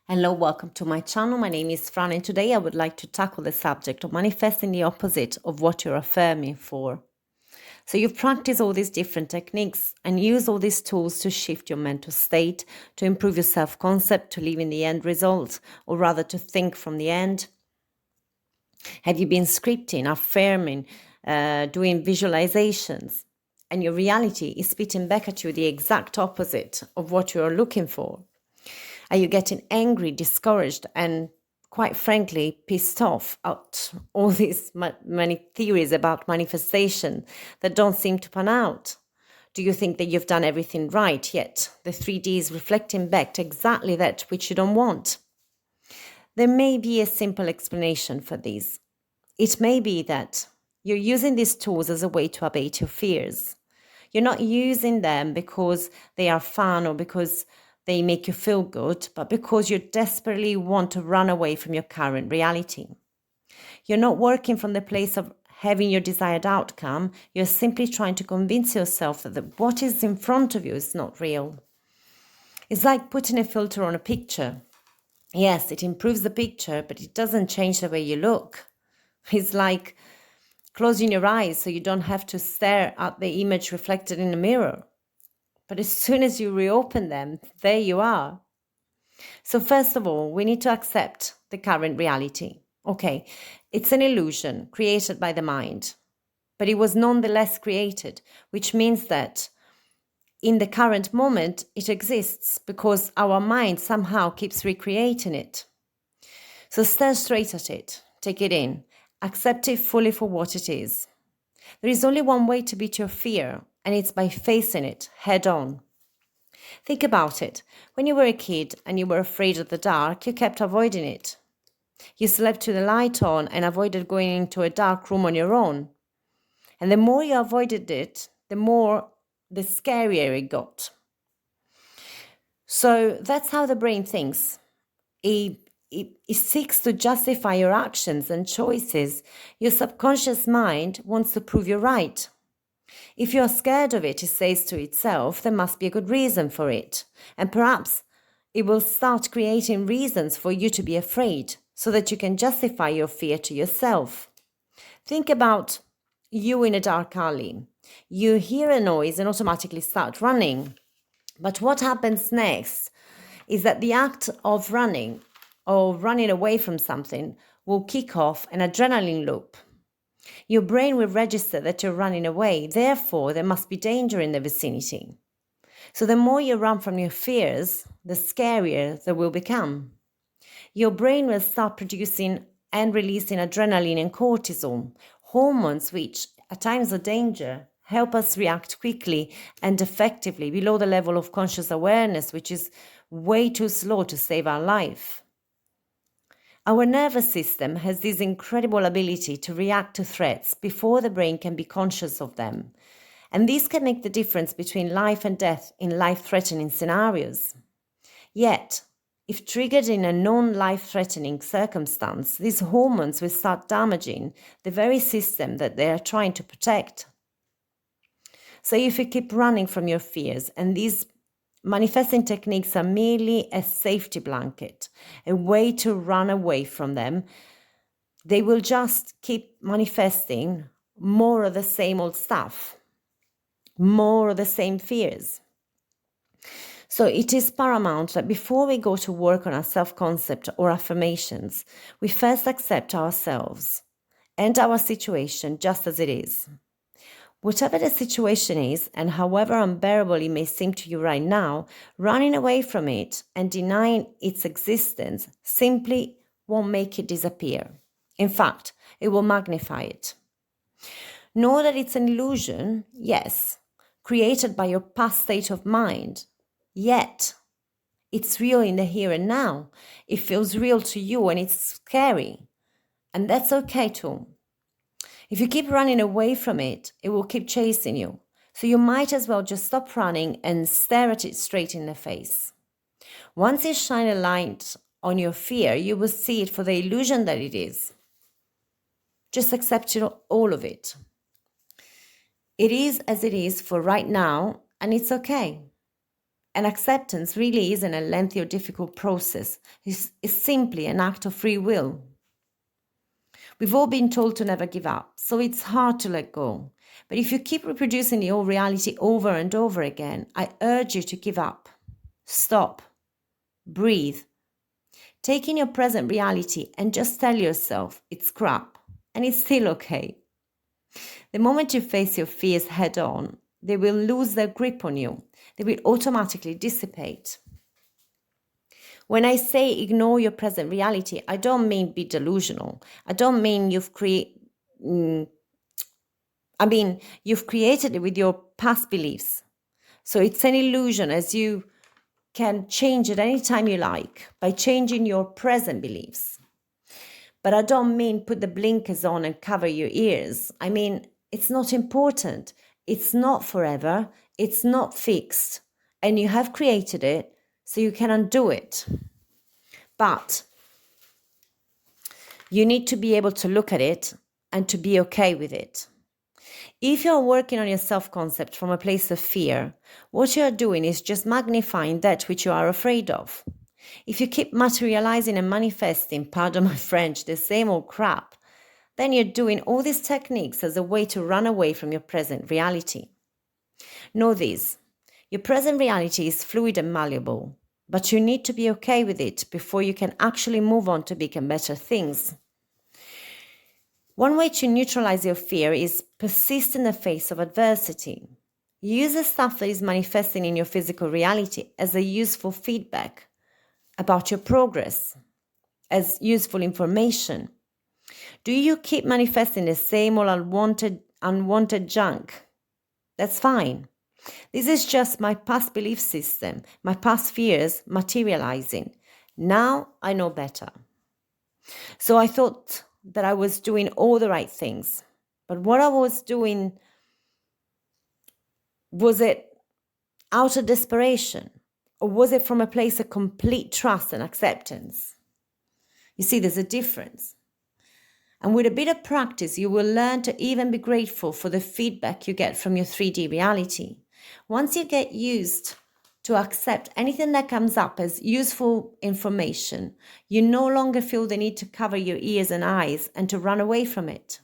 Hello, welcome to my channel. My name is Fran and today I would like to tackle the subject of manifesting the opposite of what you're affirming for. So you've practiced all these different techniques and use all these tools to shift your mental state, to improve your self-concept, to live in the end result, or rather to think from the end. Have you been scripting, affirming, doing visualizations? And your reality is spitting back at you the exact opposite of what you're looking for. Are you getting angry, discouraged, and quite frankly, pissed off at all these many theories about manifestation that don't seem to pan out? Do you think that you've done everything right, yet the 3D is reflecting back to exactly that which you don't want? There may be a simple explanation for this. It may be that you're using these tools as a way to abate your fears. You're not using them because they are fun or because they make you feel good, but because you desperately want to run away from your current reality. You're not working from the place of having your desired outcome. You're simply trying to convince yourself that what is in front of you is not real. It's like putting a filter on a picture. Yes, it improves the picture, but it doesn't change the way you look. It's like closing your eyes so you don't have to stare at the image reflected in the mirror. But as soon as you reopen them, there you are. So first of all, we need to accept the current reality. Okay, it's an illusion created by the mind, but it was nonetheless created, which means that in the current moment, it exists because our mind somehow keeps recreating it. So stare straight at it, take it in, accept it fully for what it is. There is only one way to beat your fear, and it's by facing it head on. Think about it. When you were a kid and you were afraid of the dark, you kept avoiding it. You slept with the light on and avoided going into a dark room on your own. And the more you avoided it, the scarier it got. So that's how the brain thinks. It seeks to justify your actions and choices. Your subconscious mind wants to prove you're right. If you're scared of it, it says to itself, there must be a good reason for it. And perhaps it will start creating reasons for you to be afraid so that you can justify your fear to yourself. Think about you in a dark alley. You hear a noise and automatically start running. But what happens next is that the act of running or running away from something will kick off an adrenaline loop. Your brain will register that you're running away. Therefore, there must be danger in the vicinity. So the more you run from your fears, the scarier they will become. Your brain will start producing and releasing adrenaline and cortisol, hormones which, at times of danger, help us react quickly and effectively below the level of conscious awareness, which is way too slow to save our life. Our nervous system has this incredible ability to react to threats before the brain can be conscious of them. And this can make the difference between life and death in life-threatening scenarios. Yet, if triggered in a non-life-threatening circumstance, these hormones will start damaging the very system that they are trying to protect. So if you keep running from your fears, and these manifesting techniques are merely a safety blanket, a way to run away from them, they will just keep manifesting more of the same old stuff, more of the same fears. So it is paramount that before we go to work on our self-concept or affirmations, we first accept ourselves and our situation just as it is. Whatever the situation is, and however unbearable it may seem to you right now, running away from it and denying its existence simply won't make it disappear. In fact, it will magnify it. Know that it's an illusion, yes, created by your past state of mind, yet it's real in the here and now. It feels real to you and it's scary, and that's okay too. If you keep running away from it, it will keep chasing you. So you might as well just stop running and stare at it straight in the face. Once you shine a light on your fear, you will see it for the illusion that it is. Just accept all of it. It is as it is for right now, and it's okay. And acceptance really isn't a lengthy or difficult process. It's simply an act of free will. We've all been told to never give up, so it's hard to let go. But if you keep reproducing the old reality over and over again, I urge you to give up. Stop. Breathe. Take in your present reality and just tell yourself it's crap and it's still okay. The moment you face your fears head on, they will lose their grip on you. They will automatically dissipate. When I say ignore your present reality, I don't mean be delusional. I don't mean you've created it with your past beliefs. So it's an illusion, as you can change it anytime you like by changing your present beliefs. But I don't mean put the blinkers on and cover your ears. I mean, it's not important. It's not forever. It's not fixed. And you have created it, so you can undo it. But you need to be able to look at it and to be okay with it. If you're working on your self-concept from a place of fear, what you're doing is just magnifying that which you are afraid of. If you keep materializing and manifesting, pardon my French, the same old crap, then you're doing all these techniques as a way to run away from your present reality. Know this, your present reality is fluid and malleable, but you need to be okay with it before you can actually move on to bigger and better things. One way to neutralize your fear is persist in the face of adversity. Use the stuff that is manifesting in your physical reality as a useful feedback about your progress, as useful information. Do you keep manifesting the same old unwanted junk? That's fine. This is just my past belief system, my past fears materializing. Now I know better. So I thought that I was doing all the right things. But what I was doing, was it out of desperation? Or was it from a place of complete trust and acceptance? You see, there's a difference. And with a bit of practice, you will learn to even be grateful for the feedback you get from your 3D reality. Once you get used to accept anything that comes up as useful information, you no longer feel the need to cover your ears and eyes and to run away from it.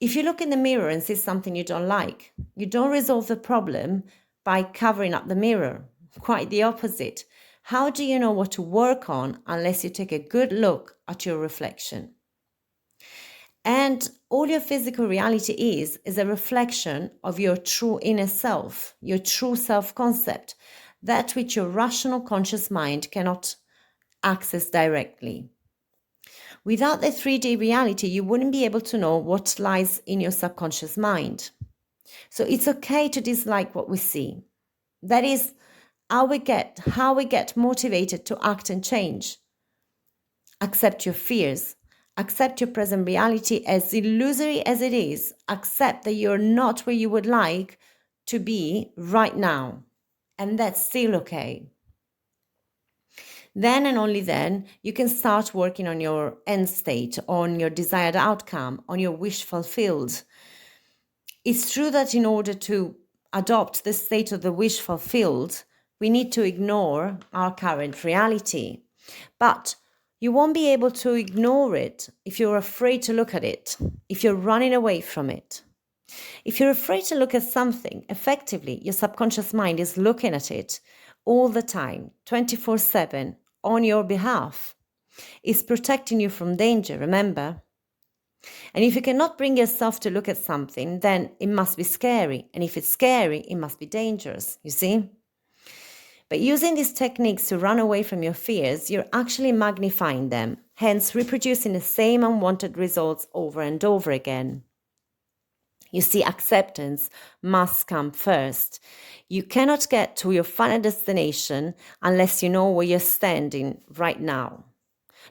If you look in the mirror and see something you don't like, you don't resolve the problem by covering up the mirror. Quite the opposite. How do you know what to work on unless you take a good look at your reflection? And all your physical reality is a reflection of your true inner self, your true self-concept, that which your rational conscious mind cannot access directly. Without the 3D reality, you wouldn't be able to know what lies in your subconscious mind. So it's okay to dislike what we see. That is how we get motivated to act and change. Accept your fears. Accept your present reality as illusory as it is. Accept that you're not where you would like to be right now. And that's still okay. Then and only then, you can start working on your end state, on your desired outcome, on your wish fulfilled. It's true that in order to adopt the state of the wish fulfilled, we need to ignore our current reality. But you won't be able to ignore it if you're afraid to look at it, if you're running away from it. If you're afraid to look at something, effectively, your subconscious mind is looking at it all the time, 24/7, on your behalf. It's protecting you from danger, remember? And if you cannot bring yourself to look at something, then it must be scary. And if it's scary, it must be dangerous, you see? But using these techniques to run away from your fears, you're actually magnifying them, hence reproducing the same unwanted results over and over again. You see, acceptance must come first. You cannot get to your final destination unless you know where you're standing right now.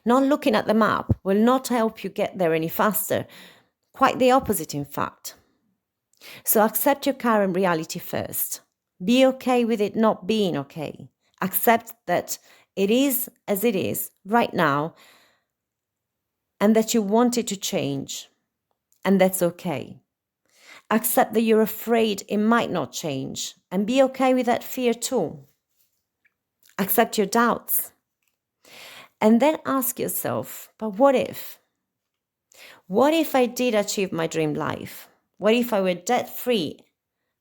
Not looking at the map will not help you get there any faster. Quite the opposite, in fact. So accept your current reality first. Be okay with it not being okay. Accept that it is as it is right now and that you want it to change. And that's okay. Accept that you're afraid it might not change and be okay with that fear too. Accept your doubts. And then ask yourself, but what if? What if I did achieve my dream life? What if I were debt-free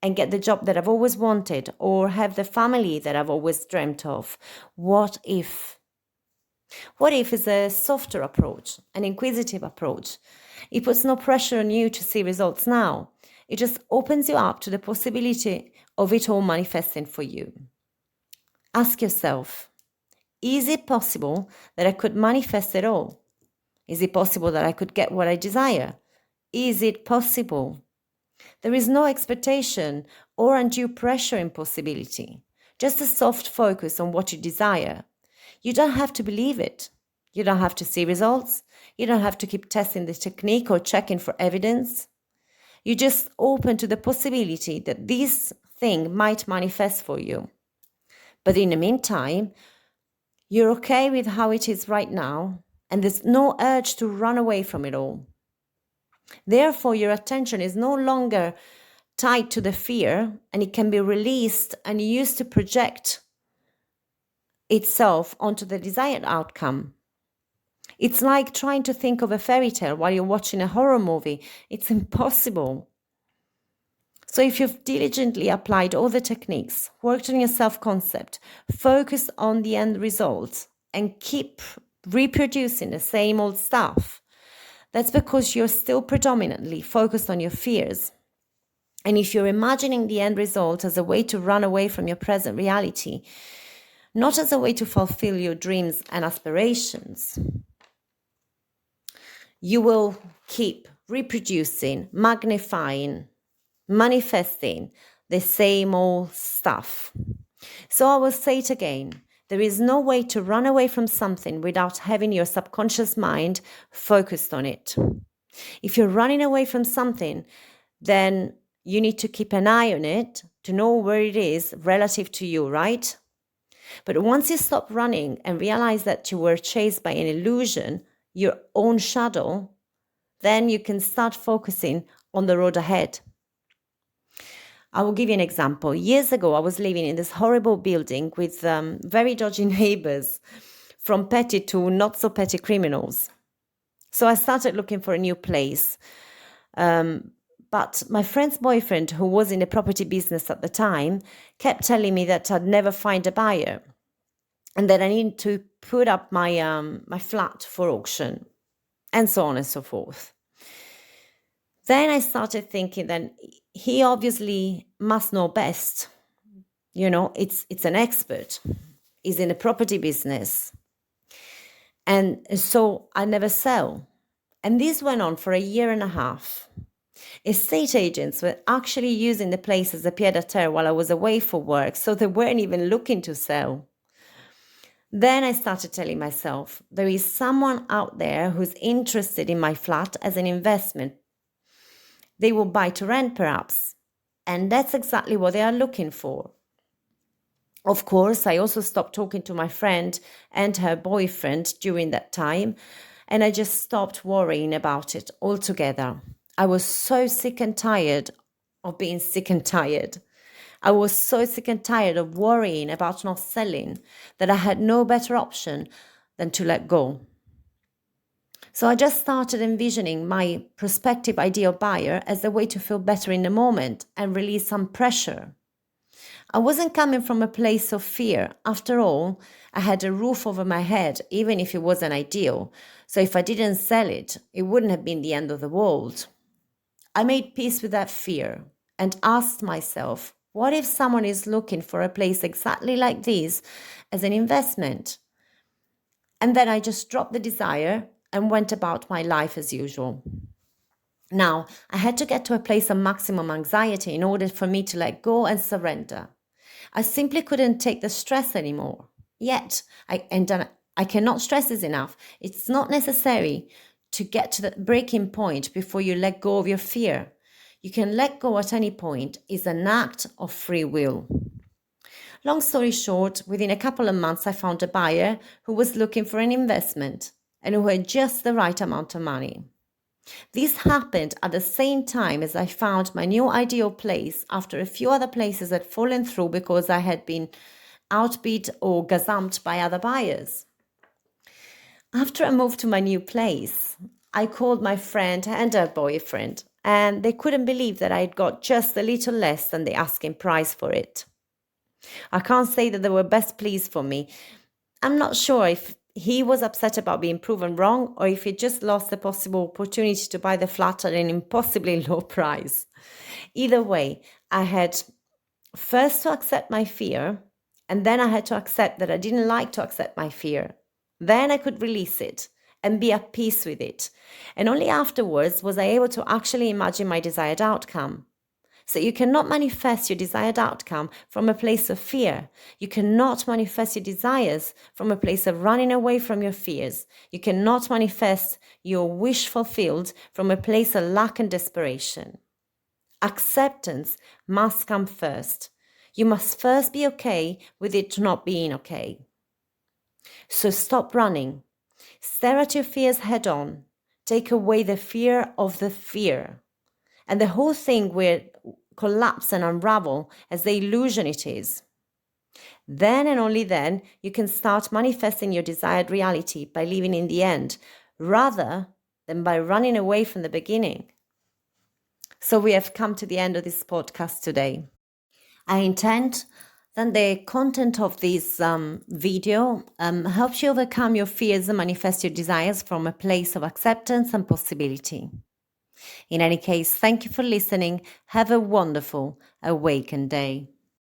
and get the job that I've always wanted, or have the family that I've always dreamt of? What if? What if is a softer approach, an inquisitive approach? It puts no pressure on you to see results now. It just opens you up to the possibility of it all manifesting for you. Ask yourself, is it possible that I could manifest it all? Is it possible that I could get what I desire? Is it possible? There is no expectation or undue pressure in possibility, just a soft focus on what you desire. You don't have to believe it. You don't have to see results. You don't have to keep testing the technique or checking for evidence. You just open to the possibility that this thing might manifest for you. But in the meantime, you're okay with how it is right now, and there's no urge to run away from it all. Therefore, your attention is no longer tied to the fear, and it can be released and used to project itself onto the desired outcome. It's like trying to think of a fairy tale while you're watching a horror movie. It's impossible. So if you've diligently applied all the techniques, worked on your self-concept, focused on the end result, and keep reproducing the same old stuff, that's because you're still predominantly focused on your fears. And if you're imagining the end result as a way to run away from your present reality, not as a way to fulfill your dreams and aspirations, you will keep reproducing, magnifying, manifesting the same old stuff. So I will say it again. There is no way to run away from something without having your subconscious mind focused on it. If you're running away from something, then you need to keep an eye on it to know where it is relative to you, right? But once you stop running and realize that you were chased by an illusion, your own shadow, then you can start focusing on the road ahead. I will give you an example. Years ago, I was living in this horrible building with very dodgy neighbors, from petty to not so petty criminals. So I started looking for a new place. But my friend's boyfriend, who was in the property business at the time, kept telling me that I'd never find a buyer and that I needed to put up my flat for auction, and so on and so forth. Then I started thinking that he obviously must know best. You know, it's an expert. He's in the property business. And so I never sell. And this went on for a year and a half. Estate agents were actually using the place as a pied-à-terre while I was away for work, so they weren't even looking to sell. Then I started telling myself, there is someone out there who's interested in my flat as an investment. They will buy to rent, perhaps. And that's exactly what they are looking for. Of course, I also stopped talking to my friend and her boyfriend during that time, and I just stopped worrying about it altogether. I was so sick and tired of being sick and tired. I was so sick and tired of worrying about not selling that I had no better option than to let go. So I just started envisioning my prospective ideal buyer as a way to feel better in the moment and release some pressure. I wasn't coming from a place of fear. After all, I had a roof over my head, even if it wasn't ideal. So if I didn't sell it, it wouldn't have been the end of the world. I made peace with that fear and asked myself, what if someone is looking for a place exactly like this as an investment? And then I just dropped the desire and went about my life as usual. Now, I had to get to a place of maximum anxiety in order for me to let go and surrender. I simply couldn't take the stress anymore. Yet, I cannot stress this enough. It's not necessary to get to the breaking point before you let go of your fear. You can let go at any point. It's an act of free will. Long story short, within a couple of months, I found a buyer who was looking for an investment and who had just the right amount of money. This happened at the same time as I found my new ideal place after a few other places had fallen through because I had been outbid or gazumped by other buyers. After I moved to my new place, I called my friend and her boyfriend, and they couldn't believe that I had got just a little less than the asking price for it. I can't say that they were best pleased for me. I'm not sure if he was upset about being proven wrong or if he just lost the possible opportunity to buy the flat at an impossibly low price. Either way, I had first to accept my fear, and then I had to accept that I didn't like to accept my fear. Then I could release it and be at peace with it. And only afterwards was I able to actually imagine my desired outcome. So you cannot manifest your desired outcome from a place of fear. You cannot manifest your desires from a place of running away from your fears. You cannot manifest your wish fulfilled from a place of lack and desperation. Acceptance must come first. You must first be okay with it not being okay. So stop running. Stare at your fears head on. Take away the fear of the fear. And the whole thing will collapse and unravel as the illusion it is. Then and only then you can start manifesting your desired reality by living in the end, rather than by running away from the beginning. So we have come to the end of this podcast today. I intend that the content of this video helps you overcome your fears and manifest your desires from a place of acceptance and possibility. In any case, thank you for listening. Have a wonderful awakened day.